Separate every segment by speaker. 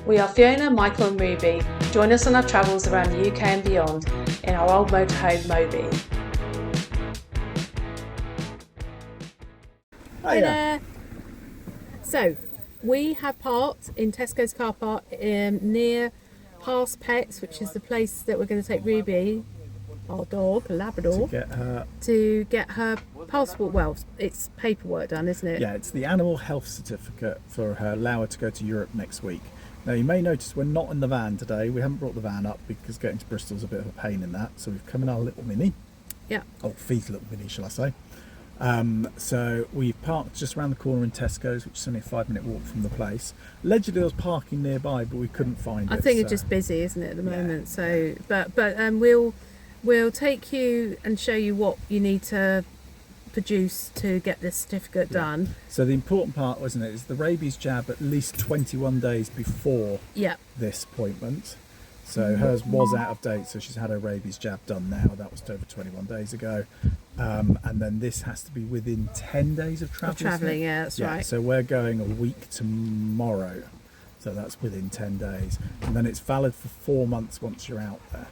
Speaker 1: We are Fiona, Michael and Ruby. Join us on our travels around the UK and beyond in our old motorhome Moby.
Speaker 2: Hi there. So, we have parked in Tesco's car park near Past Pets, which is the place that we're going to take Ruby, our dog, Labrador, to get her passport. Well, it's paperwork done, isn't it?
Speaker 3: Yeah, it's the animal health certificate for her, allow her to go to Europe next week. Now, you may notice we're not in the van today. We haven't brought the van up because getting to Bristol's a bit of a pain in that. So we've come in our little Mini.
Speaker 2: Yeah.
Speaker 3: Oh, Fee's little Mini, shall I say. So we've parked just around the corner in Tesco's, which is only a 5-minute walk from the place. Allegedly there was parking nearby, but we couldn't find it.
Speaker 2: I think it's just busy, isn't it, at the moment? So, but we'll take you and show you what you need to produce to get this certificate done.
Speaker 3: So the important part, wasn't it, is the rabies jab at least 21 days before this appointment. So hers was out of date, so she's had her rabies jab done now. That was over 21 days ago. And then this has to be within 10 days of travelling.
Speaker 2: Yeah, that's right.
Speaker 3: So we're going a week tomorrow. So that's within 10 days. And then it's valid for 4 months once you're out there.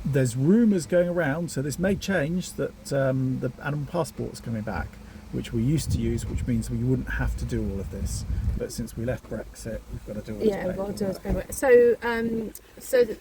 Speaker 3: There's rumours going around, so this may change, that the animal passport is coming back, which we used to use, which means we wouldn't have to do all of this. But since we left Brexit, we've got to do all this.
Speaker 2: Yeah, we've got to do this paperwork. So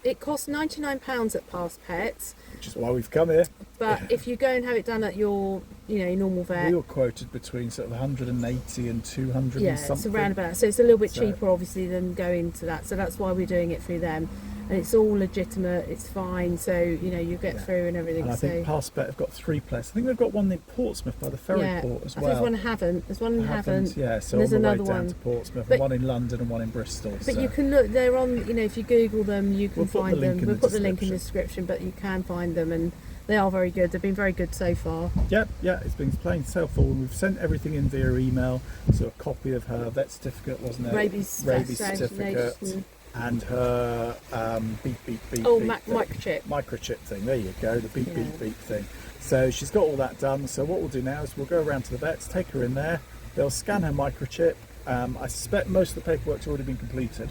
Speaker 2: it costs £99 at Past Pets,
Speaker 3: which is why we've come here.
Speaker 2: But if you go and have it done at your, normal vet,
Speaker 3: we were quoted between sort of 180 and 200 and something.
Speaker 2: it's around about. So it's a little bit cheaper, obviously, than going to that. So that's why we're doing it through them. And it's all legitimate, it's fine, so you get through and everything.
Speaker 3: And I think Past Pet have got 3 places. I think they've got one in Portsmouth by the ferry port as well.
Speaker 2: There's one in Havant. There's one in Havant.
Speaker 3: Yeah, so
Speaker 2: there's
Speaker 3: on the way
Speaker 2: another
Speaker 3: down to Portsmouth, and one in London and one in Bristol.
Speaker 2: But you can look, they're on, if you Google them, you can find them.
Speaker 3: We'll
Speaker 2: put the link in the description, but you can find them, and they are very good. They've been very good so far.
Speaker 3: Yeah, it's been plain so forward. We've sent everything in via email, so a copy of her vet certificate, wasn't it?
Speaker 2: Rabies
Speaker 3: certificate. And her
Speaker 2: microchip.
Speaker 3: Microchip thing, there you go, the beep thing. So she's got all that done. So what we'll do now is we'll go around to the vets, take her in there, they'll scan her microchip. I suspect most of the paperwork's already been completed,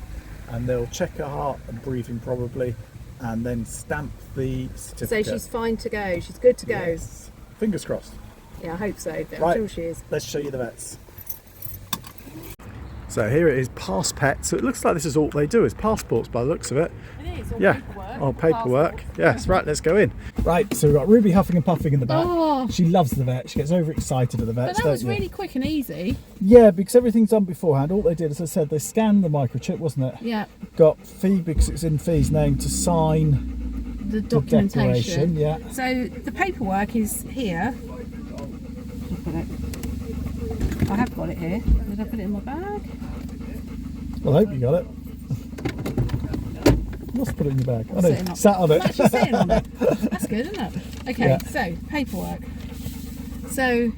Speaker 3: and they'll check her heart and breathing probably, and then stamp the certificate.
Speaker 2: So she's fine to go, she's good to go.
Speaker 3: Yes. Fingers crossed.
Speaker 2: Yeah, I hope so, but
Speaker 3: right.
Speaker 2: I'm sure she is.
Speaker 3: Let's show you the vets. So here it is, Past Pets. So it looks like this is all they do, is passports by the looks of it.
Speaker 2: It is,
Speaker 3: paperwork. Yes, right, let's go in. Right, so we've got Ruby huffing and puffing in the back.
Speaker 2: Oh.
Speaker 3: She loves the vet, she gets overexcited at the vets.
Speaker 2: But that was really quick and easy.
Speaker 3: Yeah, because everything's done beforehand. All they did, as I said, they scanned the microchip, wasn't it?
Speaker 2: Yeah.
Speaker 3: Got Fee, because it's in Fee's name, to sign
Speaker 2: the documentation.
Speaker 3: Yeah.
Speaker 2: So the paperwork is here. I have got it here. Did I put it in my bag?
Speaker 3: Well, I hope you got it. You must put it in your bag. I know, sat on it.
Speaker 2: I'm actually sitting on it. That's good, isn't it? Okay, so paperwork. So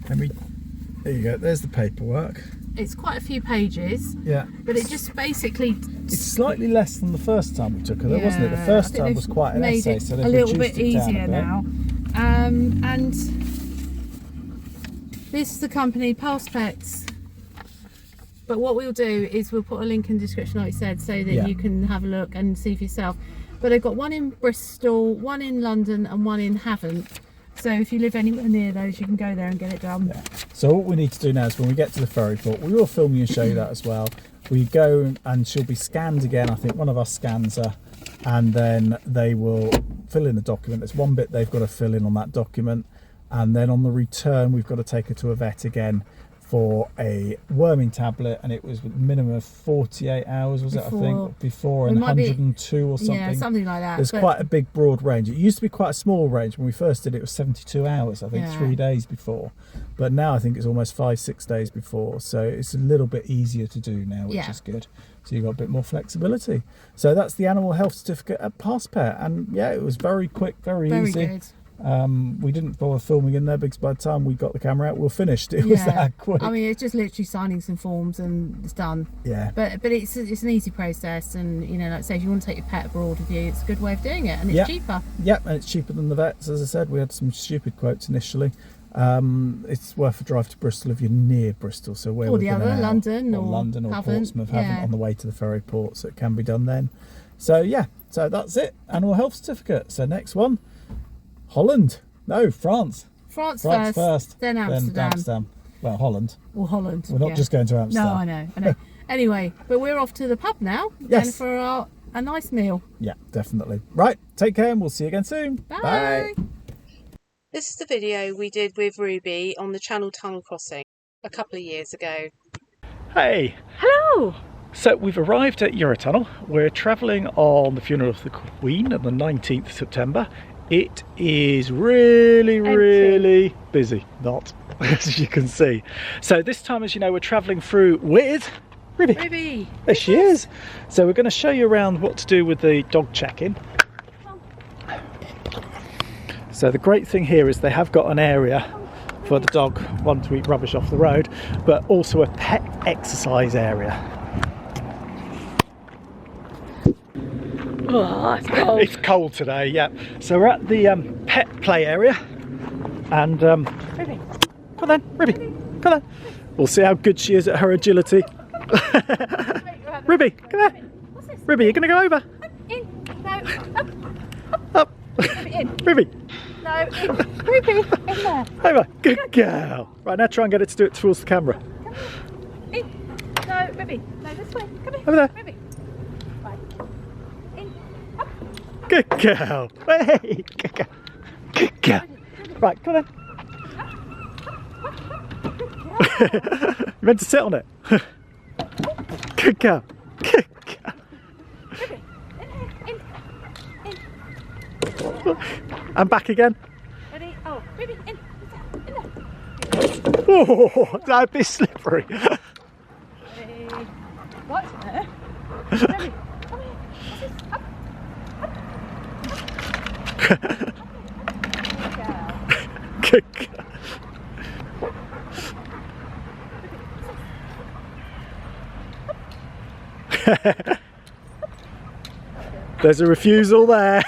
Speaker 3: there you go. There's the paperwork.
Speaker 2: It's quite a few pages.
Speaker 3: Yeah.
Speaker 2: But it just basically.
Speaker 3: It's slightly less than the first time we took her, though, wasn't it? The first time was quite an essay, so they've
Speaker 2: a little
Speaker 3: reduced
Speaker 2: bit
Speaker 3: it down
Speaker 2: easier
Speaker 3: a bit.
Speaker 2: now. And this is the company, Past Pets. But what we'll do is we'll put a link in the description, like I said, so that you can have a look and see for yourself. But they've got one in Bristol, one in London, and one in Havant. So if you live anywhere near those, you can go there and get it done. Yeah.
Speaker 3: So what we need to do now is when we get to the ferry port, we will film you and show you that as well. We go and she'll be scanned again. I think one of us scans her, and then they will fill in the document. There's one bit they've got to fill in on that document, and then on the return we've got to take her to a vet again for a worming tablet, and it was a minimum of 48 hours, was it, I think, before, and 102 or something.
Speaker 2: Yeah, something like that.
Speaker 3: There's quite a big broad range. It used to be quite a small range. When we first did it, it was 72 hours, I think, 3 days before. But now I think it's almost 5-6 days before. So it's a little bit easier to do now, which is good. So you've got a bit more flexibility. So that's the animal health certificate at Past Pet. And yeah, it was very quick, very easy.
Speaker 2: Good.
Speaker 3: We didn't bother filming in there because by the time we got the camera out, we were finished. It was that quick.
Speaker 2: I mean, it's just literally signing some forms and it's done.
Speaker 3: Yeah.
Speaker 2: But it's an easy process, and like I say, if you want to take your pet abroad with you, it's a good way of doing it, and it's cheaper.
Speaker 3: Yeah, and it's cheaper than the vets. As I said, we had some stupid quotes initially. It's worth a drive to Bristol if you're near Bristol. So where
Speaker 2: Or
Speaker 3: we're
Speaker 2: the
Speaker 3: going
Speaker 2: other,
Speaker 3: out,
Speaker 2: London
Speaker 3: or
Speaker 2: or
Speaker 3: London or
Speaker 2: Havant,
Speaker 3: Portsmouth,
Speaker 2: yeah.
Speaker 3: Havant on the way to the ferry port, so it can be done then. So yeah, so that's it. Animal health certificate. So next one, Holland. No, France.
Speaker 2: France
Speaker 3: first,
Speaker 2: then Amsterdam.
Speaker 3: Well, Holland.
Speaker 2: Or Holland.
Speaker 3: We're not just going to Amsterdam.
Speaker 2: No, I know. Anyway, but we're off to the pub now.
Speaker 3: Yes.
Speaker 2: And for a nice meal.
Speaker 3: Yeah, definitely. Right, take care and we'll see you again soon.
Speaker 2: Bye.
Speaker 1: This is the video we did with Ruby on the Channel Tunnel crossing a couple of years ago.
Speaker 3: Hey.
Speaker 2: Hello.
Speaker 3: So we've arrived at Eurotunnel. We're travelling on the funeral of the Queen on the 19th of September. It is really busy, not as you can see. So this time, as you know, we're travelling through with Ruby.
Speaker 2: Ruby.
Speaker 3: There she is. So we're going to show you around what to do with the dog check-in. So the great thing here is they have got an area for the dog, one to eat rubbish off the road, but also a pet exercise area.
Speaker 2: Oh, it's cold.
Speaker 3: It's cold today, yeah. So we're at the pet play area, and
Speaker 2: Ruby.
Speaker 3: come on then, Ruby, come on. We'll see how good she is at her agility. Ruby, come here.
Speaker 2: What's this?
Speaker 3: Ruby, you're going to go over.
Speaker 2: In. No.
Speaker 3: Up.
Speaker 2: Ruby, in.
Speaker 3: Ruby,
Speaker 2: No. In. Ruby, in there.
Speaker 3: over. Good girl. Right, now try and get it to do it towards the camera.
Speaker 2: In. No, Ruby. No, this way. Come here.
Speaker 3: Over there.
Speaker 2: Ruby. Right. In. Up.
Speaker 3: Good girl. Hey, good girl. Good girl. Right, come on then. You meant to sit on it. Good girl. Good girl.
Speaker 2: Ruby. In.
Speaker 3: And back again.
Speaker 2: Ready? Oh, Ruby, in. In there.
Speaker 3: Oh, that'd be slippery.
Speaker 2: Ready? Right there. Ready? Come here. What's this? Up.
Speaker 3: Good girl. There's a refusal there.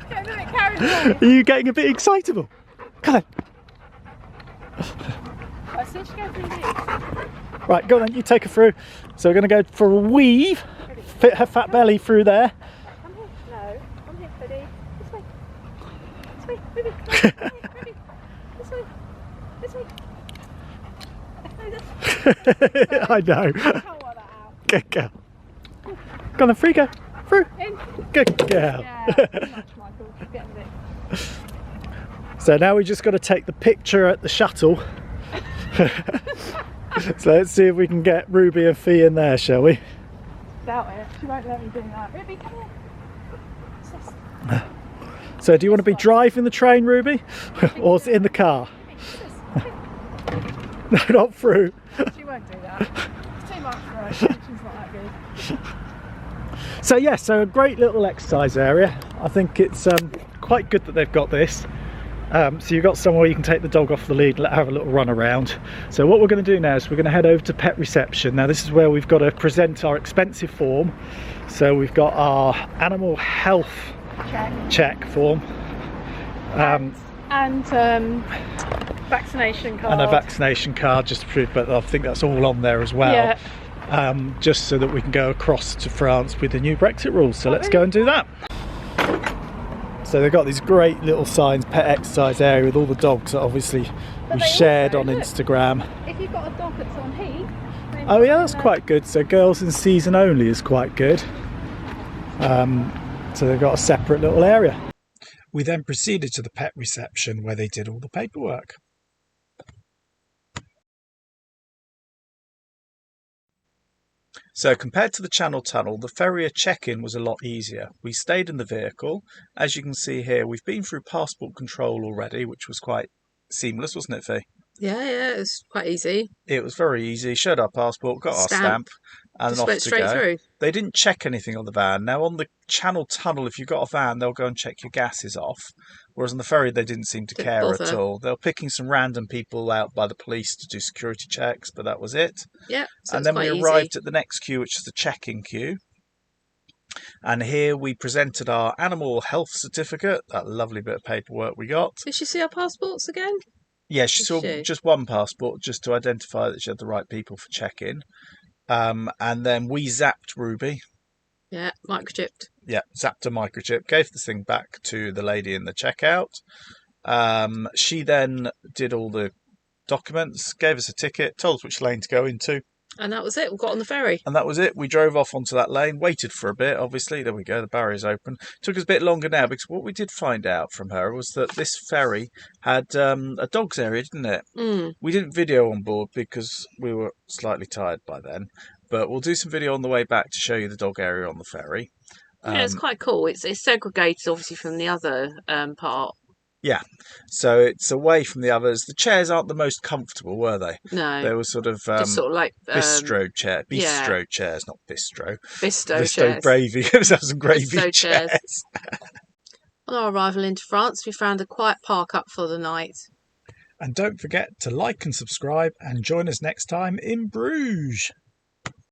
Speaker 2: Getting a bit carried away.
Speaker 3: Are you getting a bit excitable? Come on.
Speaker 2: Right, so she go through these.
Speaker 3: Right, go on then, you take her through. So we're going to go for a weave, fit her fat belly through there.
Speaker 2: Come here. No. Come here, Freddie. This way. This way. Ruby. Come here, Ruby. This way. This way. No, this
Speaker 3: I know.
Speaker 2: I can't work that out.
Speaker 3: Good girl. Go on then, free go. Through.
Speaker 2: In.
Speaker 3: Good girl.
Speaker 2: Yeah, too much, Michael. Getting a bit.
Speaker 3: So now we just got to take the picture at the shuttle. So let's see if we can get Ruby and Fee in there, shall we?
Speaker 2: Doubt it. She won't let me do that. Ruby, come here. What's this?
Speaker 3: So do you want to be driving the train, Ruby? Or is it in the car? No, not through.
Speaker 2: She won't do that. It's too much for her. She's not that good.
Speaker 3: So yeah, so a great little exercise area. I think it's quite good that they've got this. So you've got somewhere you can take the dog off the lead and let her have a little run around. So what we're going to do now is we're going to head over to pet reception. Now this is where we've got to present our expensive form. So we've got our animal health check form.
Speaker 2: And vaccination card.
Speaker 3: And a vaccination card just to prove, but I think that's all on there as well.
Speaker 2: Yeah.
Speaker 3: Just so that we can go across to France with the new Brexit rules. So let's go and do that. So they've got these great little signs, pet exercise area with all the dogs that obviously we've shared on Instagram.
Speaker 2: If you've got a dog that's on heat.
Speaker 3: Oh yeah, that's quite good. So girls in season only is quite good. So they've got a separate little area. We then proceeded to the pet reception where they did all the paperwork. So compared to the Channel Tunnel, the Ferrier check-in was a lot easier. We stayed in the vehicle. As you can see here, we've been through passport control already, which was quite seamless, wasn't it, Fee?
Speaker 1: Yeah, it was quite easy.
Speaker 3: It was very easy. Showed our passport, got our stamp, and
Speaker 1: Just
Speaker 3: off
Speaker 1: went
Speaker 3: to
Speaker 1: straight
Speaker 3: go.
Speaker 1: through.
Speaker 3: They didn't check anything on the van. Now on the Channel Tunnel, if you've got a van, they'll go and check your gases off. Whereas on the ferry, they didn't seem to
Speaker 1: Didn't
Speaker 3: care at
Speaker 1: bother.
Speaker 3: all. They were picking some random people out by the police to do security checks, but that was it.
Speaker 1: Yeah, so
Speaker 3: And
Speaker 1: it's
Speaker 3: then
Speaker 1: quite
Speaker 3: we
Speaker 1: easy.
Speaker 3: arrived at the next queue, which is the check-in queue. And here we presented our animal health certificate, that lovely bit of paperwork we got.
Speaker 1: Did she see our passports again?
Speaker 3: Yeah, she
Speaker 1: Did
Speaker 3: saw
Speaker 1: she?
Speaker 3: just one passport, just to identify that she had the right people for check-in. And then we zapped Ruby.
Speaker 1: Yeah, microchipped.
Speaker 3: Yeah, zapped a microchip, gave the thing back to the lady in the checkout. She then did all the documents, gave us a ticket, told us which lane to go into.
Speaker 1: And that was it. We got on the ferry.
Speaker 3: And that was it. We drove off onto that lane, waited for a bit, obviously. There we go, the barrier's open. Took us a bit longer now, because what we did find out from her was that this ferry had a dogs area, didn't it?
Speaker 1: Mm.
Speaker 3: We didn't video on board because we were slightly tired by then. But we'll do some video on the way back to show you the dog area on the ferry.
Speaker 1: Yeah, it's quite cool. It's segregated, obviously, from the other part.
Speaker 3: Yeah, so it's away from the others. The chairs aren't the most comfortable, were they?
Speaker 1: No.
Speaker 3: They were sort of
Speaker 1: Just sort of like
Speaker 3: bistro
Speaker 1: yeah.
Speaker 3: chairs, not bistro.
Speaker 1: Bisto
Speaker 3: Bisto
Speaker 1: chairs.
Speaker 3: gravy. It was some gravy
Speaker 1: Bisto
Speaker 3: chairs.
Speaker 1: On our arrival into France, we found a quiet park up for the night.
Speaker 3: And don't forget to like and subscribe and join us next time in Bruges.